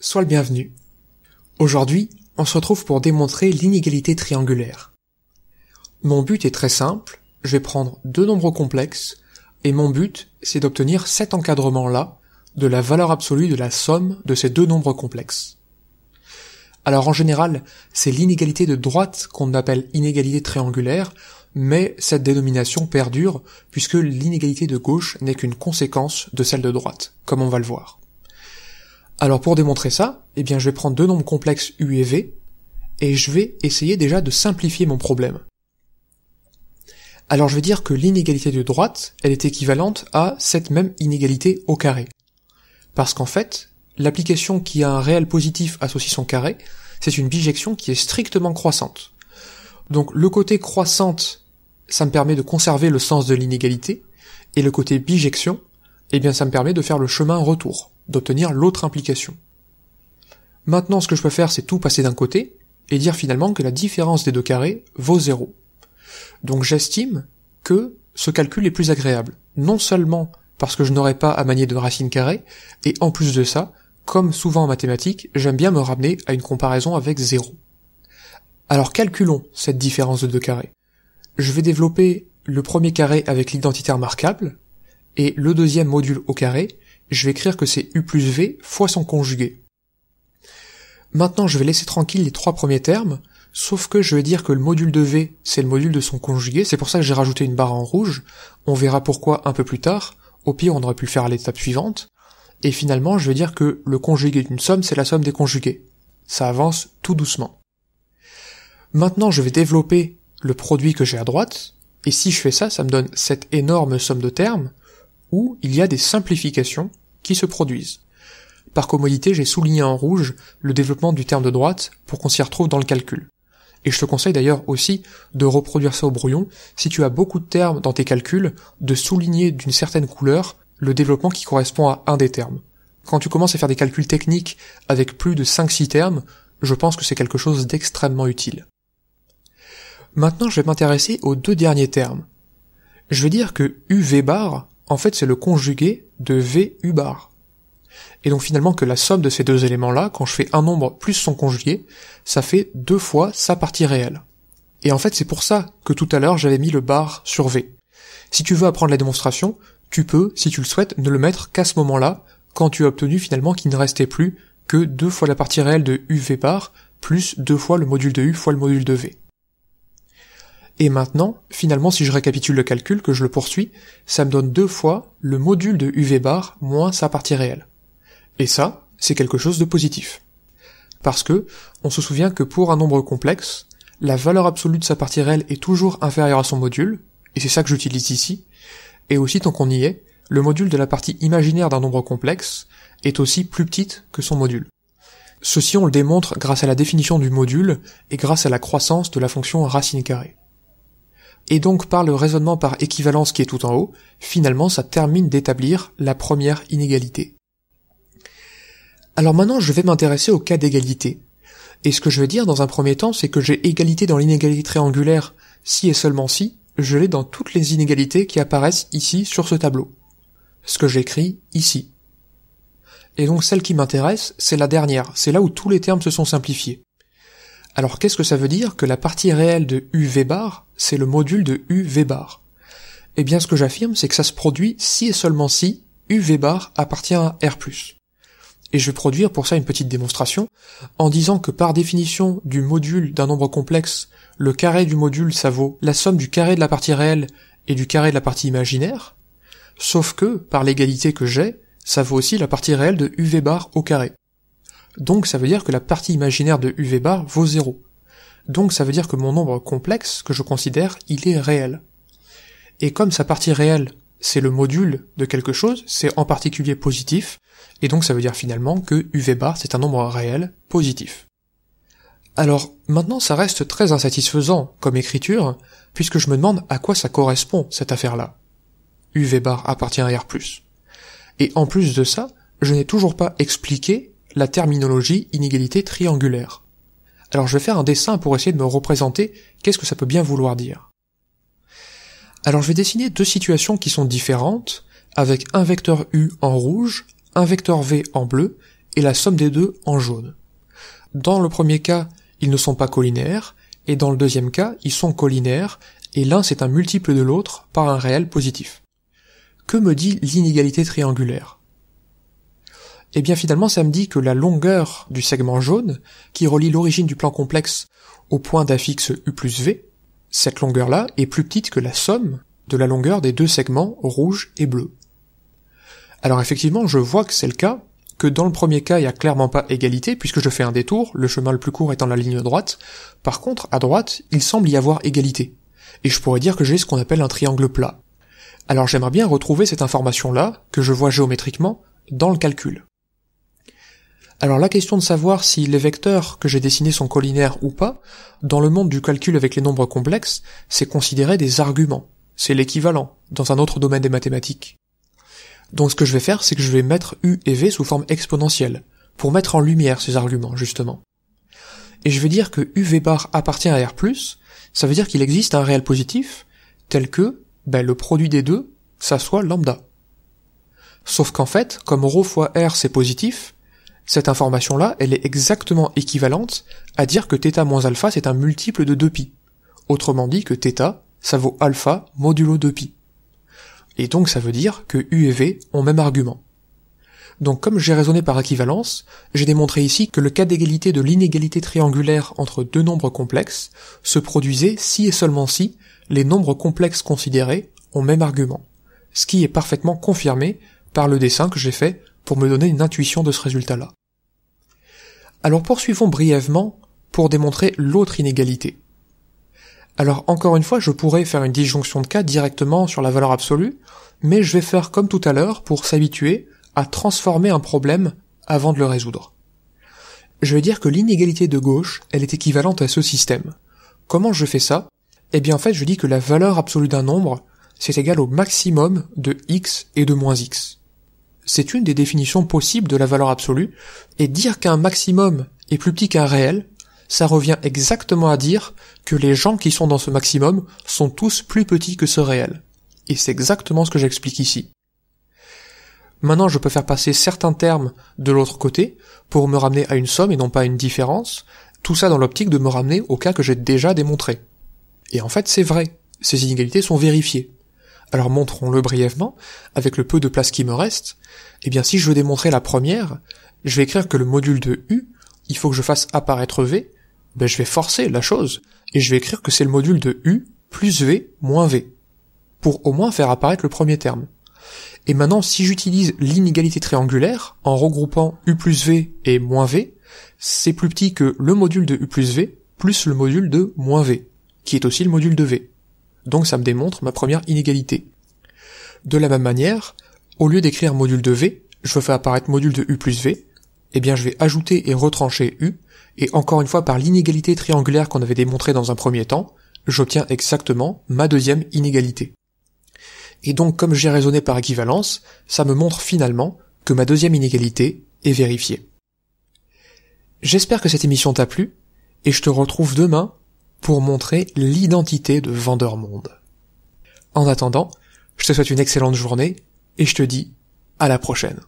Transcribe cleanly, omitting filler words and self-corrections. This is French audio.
sois le bienvenu. Aujourd'hui, on se retrouve pour démontrer l'inégalité triangulaire. Mon but est très simple, je vais prendre deux nombres complexes, et mon but, c'est d'obtenir cet encadrement-là de la valeur absolue de la somme de ces deux nombres complexes. Alors en général, c'est l'inégalité de droite qu'on appelle inégalité triangulaire, mais cette dénomination perdure puisque l'inégalité de gauche n'est qu'une conséquence de celle de droite, comme on va le voir. Alors pour démontrer ça, je vais prendre deux nombres complexes u et v, et je vais essayer déjà de simplifier mon problème. Alors je vais dire que l'inégalité de droite, elle est équivalente à cette même inégalité au carré. Parce qu'en fait, l'application qui a un réel positif associe son carré, c'est une bijection qui est strictement croissante. Donc le côté croissante, ça me permet de conserver le sens de l'inégalité, et le côté bijection, ça me permet de faire le chemin retour, d'obtenir l'autre implication. Maintenant, ce que je peux faire, c'est tout passer d'un côté, et dire finalement que la différence des deux carrés vaut 0. Donc j'estime que ce calcul est plus agréable, non seulement parce que je n'aurai pas à manier de racine carrée, et en plus de ça, comme souvent en mathématiques, j'aime bien me ramener à une comparaison avec 0. Alors calculons cette différence de deux carrés. Je vais développer le premier carré avec l'identité remarquable, et le deuxième module au carré, je vais écrire que c'est u plus v fois son conjugué. Maintenant, je vais laisser tranquille les trois premiers termes, sauf que je vais dire que le module de v, c'est le module de son conjugué, c'est pour ça que j'ai rajouté une barre en rouge, on verra pourquoi un peu plus tard, au pire on aurait pu le faire à l'étape suivante, et finalement je vais dire que le conjugué d'une somme, c'est la somme des conjugués. Ça avance tout doucement. Maintenant, je vais développer le produit que j'ai à droite, et si je fais ça, ça me donne cette énorme somme de termes, où il y a des simplifications qui se produisent. Par commodité, j'ai souligné en rouge le développement du terme de droite pour qu'on s'y retrouve dans le calcul. Et je te conseille d'ailleurs aussi de reproduire ça au brouillon, si tu as beaucoup de termes dans tes calculs, de souligner d'une certaine couleur le développement qui correspond à un des termes. Quand tu commences à faire des calculs techniques avec plus de 5-6 termes, je pense que c'est quelque chose d'extrêmement utile. Maintenant, je vais m'intéresser aux deux derniers termes. Je vais dire que uv bar, en fait, c'est le conjugué de vu bar. Et donc finalement que la somme de ces deux éléments-là, quand je fais un nombre plus son conjugué, ça fait 2 fois sa partie réelle. Et en fait, c'est pour ça que tout à l'heure, j'avais mis le bar sur v. Si tu veux apprendre la démonstration, tu peux, si tu le souhaites, ne le mettre qu'à ce moment-là, quand tu as obtenu finalement qu'il ne restait plus que 2 fois la partie réelle de uv bar, plus 2 fois le module de u fois le module de v. Et maintenant, finalement, si je récapitule le calcul, que je le poursuis, ça me donne 2 fois le module de uv bar moins sa partie réelle. Et ça, c'est quelque chose de positif. Parce que, on se souvient que pour un nombre complexe, la valeur absolue de sa partie réelle est toujours inférieure à son module, et c'est ça que j'utilise ici, et aussi tant qu'on y est, le module de la partie imaginaire d'un nombre complexe est aussi plus petite que son module. Ceci on le démontre grâce à la définition du module et grâce à la croissance de la fonction racine carrée. Et donc par le raisonnement par équivalence qui est tout en haut, finalement ça termine d'établir la première inégalité. Alors maintenant, je vais m'intéresser au cas d'égalité. Et ce que je vais dire dans un premier temps, c'est que j'ai égalité dans l'inégalité triangulaire si et seulement si je l'ai dans toutes les inégalités qui apparaissent ici sur ce tableau. Ce que j'écris ici. Et donc celle qui m'intéresse, c'est la dernière, c'est là où tous les termes se sont simplifiés. Alors qu'est-ce que ça veut dire que la partie réelle de uv bar, c'est le module de uv bar? Eh bien ce que j'affirme, c'est que ça se produit si et seulement si uv bar appartient à R+. Et je vais produire pour ça une petite démonstration, en disant que par définition du module d'un nombre complexe, le carré du module ça vaut la somme du carré de la partie réelle et du carré de la partie imaginaire, sauf que, par l'égalité que j'ai, ça vaut aussi la partie réelle de uv bar au carré. Donc ça veut dire que la partie imaginaire de uv bar vaut 0. Donc ça veut dire que mon nombre complexe, que je considère, il est réel. Et comme sa partie réelle, c'est le module de quelque chose, c'est en particulier positif, et donc ça veut dire finalement que uv bar c'est un nombre réel positif. Alors maintenant ça reste très insatisfaisant comme écriture, puisque je me demande à quoi ça correspond cette affaire-là. uv bar appartient à R+. Et en plus de ça, je n'ai toujours pas expliqué la terminologie inégalité triangulaire. Alors je vais faire un dessin pour essayer de me représenter qu'est-ce que ça peut bien vouloir dire. Alors je vais dessiner deux situations qui sont différentes, avec un vecteur U en rouge, un vecteur V en bleu, et la somme des deux en jaune. Dans le premier cas, ils ne sont pas colinéaires, et dans le deuxième cas, ils sont colinéaires, et l'un c'est un multiple de l'autre par un réel positif. Que me dit l'inégalité triangulaire? Eh bien finalement ça me dit que la longueur du segment jaune, qui relie l'origine du plan complexe au point d'affixe u plus v, cette longueur-là est plus petite que la somme de la longueur des deux segments rouge et bleu. Alors effectivement, je vois que c'est le cas, que dans le premier cas, il n'y a clairement pas égalité, puisque je fais un détour, le chemin le plus court étant la ligne droite. Par contre, à droite, il semble y avoir égalité. Et je pourrais dire que j'ai ce qu'on appelle un triangle plat. Alors j'aimerais bien retrouver cette information-là, que je vois géométriquement, dans le calcul. Alors la question de savoir si les vecteurs que j'ai dessinés sont colinéaires ou pas, dans le monde du calcul avec les nombres complexes, c'est considéré des arguments. C'est l'équivalent, dans un autre domaine des mathématiques. Donc ce que je vais faire, c'est que je vais mettre u et v sous forme exponentielle, pour mettre en lumière ces arguments, justement. Et je vais dire que uv bar appartient à R+, ça veut dire qu'il existe un réel positif, tel que, le produit des deux, ça soit lambda. Sauf qu'en fait, comme ρ fois R c'est positif, cette information-là, elle est exactement équivalente à dire que θ moins alpha c'est un multiple de 2π. Autrement dit que θ, ça vaut alpha modulo 2π. Et donc ça veut dire que u et v ont même argument. Donc comme j'ai raisonné par équivalence, j'ai démontré ici que le cas d'égalité de l'inégalité triangulaire entre deux nombres complexes se produisait si et seulement si les nombres complexes considérés ont même argument, ce qui est parfaitement confirmé par le dessin que j'ai fait pour me donner une intuition de ce résultat-là. Alors poursuivons brièvement pour démontrer l'autre inégalité. Alors encore une fois, je pourrais faire une disjonction de cas directement sur la valeur absolue, mais je vais faire comme tout à l'heure pour s'habituer à transformer un problème avant de le résoudre. Je vais dire que l'inégalité de gauche, elle est équivalente à ce système. Comment je fais ça? Eh bien en fait, je dis que la valeur absolue d'un nombre, c'est égal au maximum de x et de moins x. C'est une des définitions possibles de la valeur absolue, et dire qu'un maximum est plus petit qu'un réel, ça revient exactement à dire que les gens qui sont dans ce maximum sont tous plus petits que ce réel. Et c'est exactement ce que j'explique ici. Maintenant, je peux faire passer certains termes de l'autre côté pour me ramener à une somme et non pas à une différence, tout ça dans l'optique de me ramener au cas que j'ai déjà démontré. Et en fait, c'est vrai, ces inégalités sont vérifiées. Alors montrons-le brièvement, avec le peu de place qui me reste. Eh bien, si je veux démontrer la première, je vais écrire que le module de u, il faut que je fasse apparaître v, je vais forcer la chose, et je vais écrire que c'est le module de u plus v moins v, pour au moins faire apparaître le premier terme. Et maintenant, si j'utilise l'inégalité triangulaire, en regroupant u plus v et moins v, c'est plus petit que le module de u plus v, plus le module de moins v, qui est aussi le module de v. Donc ça me démontre ma première inégalité. De la même manière, au lieu d'écrire module de v, je fais apparaître module de u plus v, eh bien je vais ajouter et retrancher u, et encore une fois par l'inégalité triangulaire qu'on avait démontrée dans un premier temps, j'obtiens exactement ma deuxième inégalité. Et donc comme j'ai raisonné par équivalence, ça me montre finalement que ma deuxième inégalité est vérifiée. J'espère que cette émission t'a plu, et je te retrouve demain pour montrer l'identité de Vandermonde. En attendant, je te souhaite une excellente journée, et je te dis à la prochaine.